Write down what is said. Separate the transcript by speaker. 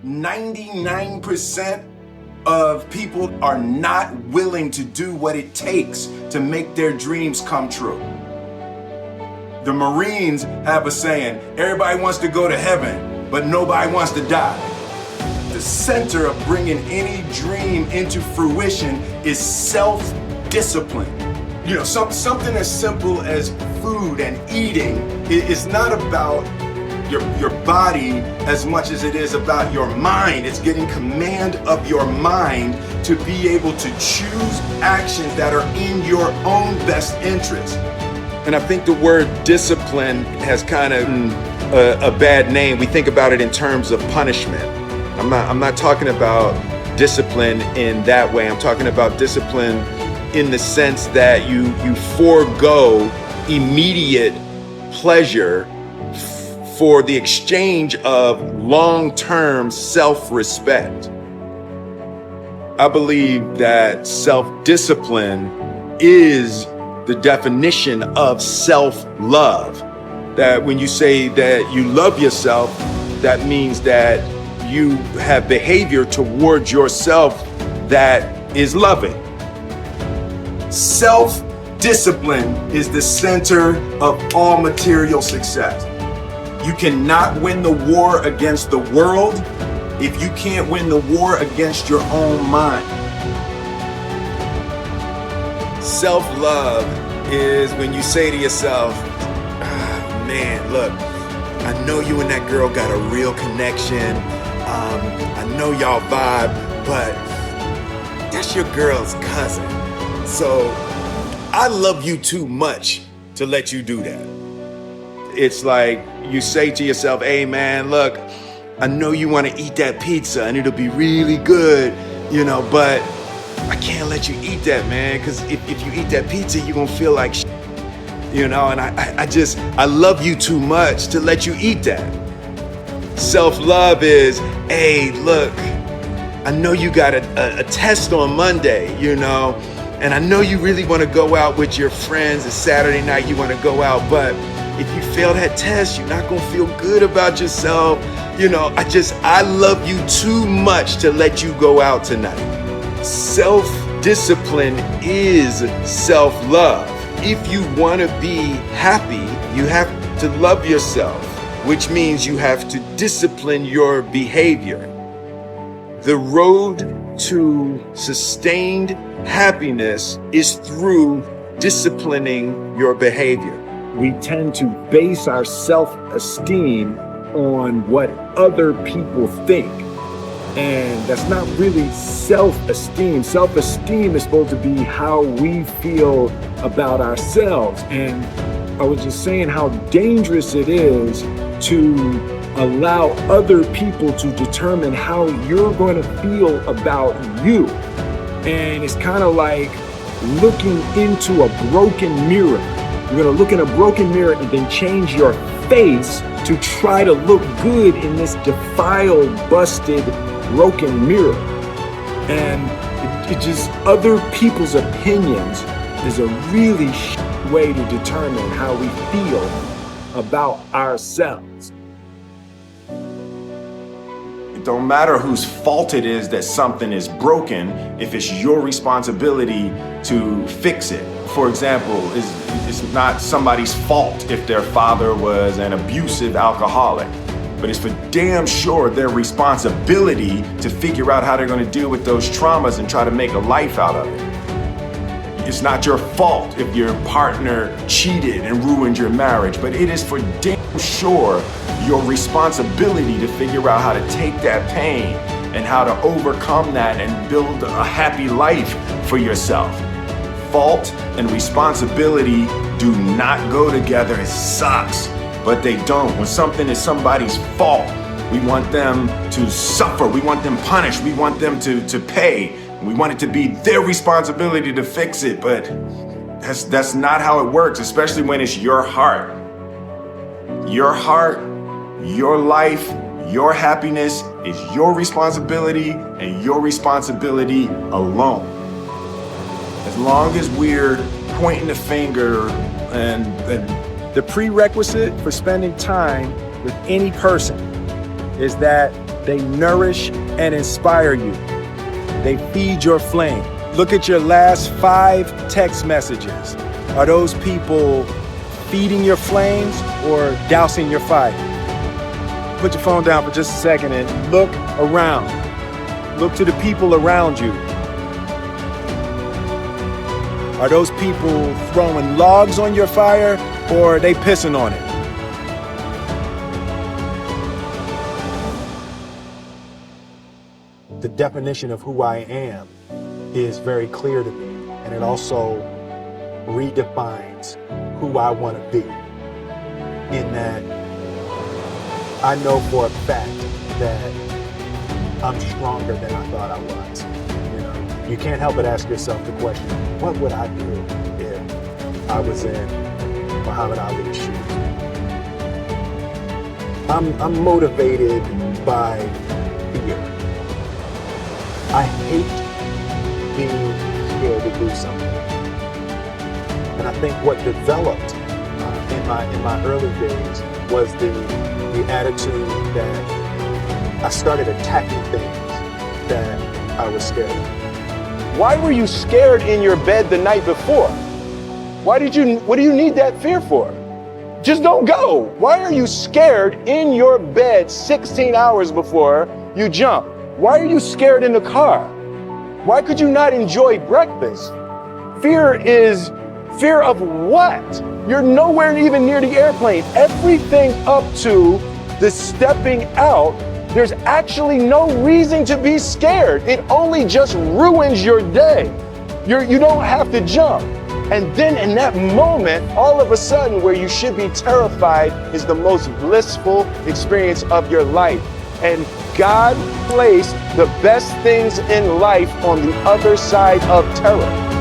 Speaker 1: 99% of people are not willing to do what it takes to make their dreams come true. The Marines have a saying, everybody wants to go to heaven, but nobody wants to die. The center of bringing any dream into fruition is self-discipline. You know, something as simple as food and eating is not about your body as much as it is about your mind. It's getting command of your mind to be able to choose actions that are in your own best interest. And I think the word discipline has kind of a bad name. We think about it in terms of punishment. I'm not talking about discipline in that way. I'm talking about discipline in the sense that you forego immediate pleasure for the exchange of long-term self-respect. I believe that self-discipline is the definition of self-love. That when you say that you love yourself, that means that you have behavior towards yourself that is loving. Self-discipline is the center of all material success. You cannot win the war against the world if you can't win the war against your own mind. Self-love is when you say to yourself, man, look, I know you and that girl got a real connection. I know y'all vibe, but that's your girl's cousin. So I love you too much to let you do that. It's like you say to yourself, hey man, look, I know you want to eat that pizza and it'll be really good, you know, but I can't let you eat that, man, because if you eat that pizza, you're going to feel like shit, you know, and I love you too much to let you eat that. Self-love is, hey, look, I know you got a test on Monday, you know, and I know you really want to go out with your friends. It's Saturday night, you want to go out, but if you fail that test, you're not going to feel good about yourself. You know, I love you too much to let you go out tonight. Self-discipline is self-love. If you want to be happy, you have to love yourself, which means you have to discipline your behavior. The road to sustained happiness is through disciplining your behavior. We tend to base our self-esteem on what other people think. And that's not really self-esteem. Self-esteem is supposed to be how we feel about ourselves. And I was just saying how dangerous it is to allow other people to determine how you're going to feel about you. And it's kind of like looking into a broken mirror. You're going to look in a broken mirror and then change your face to try to look good in this defiled, busted, broken mirror. And it just, other people's opinions is a really way to determine how we feel about ourselves. It don't matter whose fault it is that something is broken if it's your responsibility to fix it. For example, it's not somebody's fault if their father was an abusive alcoholic, but it's for damn sure their responsibility to figure out how they're going to deal with those traumas and try to make a life out of it. It's not your fault if your partner cheated and ruined your marriage, but it is for damn sure your responsibility to figure out how to take that pain and how to overcome that and build a happy life for yourself. Fault and responsibility do not go together. It sucks, but they don't. When something is somebody's fault, we want them to suffer. We want them punished. We want them to pay. We want it to be their responsibility to fix it, but that's not how it works, especially when it's your heart. Your heart, your life, your happiness is your responsibility and your responsibility alone. As long as we're pointing the finger and the prerequisite for spending time with any person is that They nourish and inspire you. They feed your flame. Look at your last 5 text messages. Are those people feeding your flames or dousing your fire? Put your phone down for just a second and look around. Look to the people around you. Are those people throwing logs on your fire or are they pissing on it? The definition of who I am is very clear to me, and it also redefines who I want to be. In that I know for a fact that I'm stronger than I thought I was. You can't help but ask yourself the question, what would I do if I was in Muhammad Ali's shoes? I'm motivated by fear. I hate being scared to do something. And I think what developed in my early days was the attitude that I started attacking things that I was scared of. Why were you scared in your bed the night before? What do you need that fear for? Just don't go. Why are you scared in your bed 16 hours before you jump? Why are you scared in the car? Why could you not enjoy breakfast? Fear is fear of what? You're nowhere even near the airplane. Everything up to the stepping out, there's actually no reason to be scared. It only just ruins your day. You don't have to jump. And then in that moment, all of a sudden, where you should be terrified is the most blissful experience of your life. And God placed the best things in life on the other side of terror.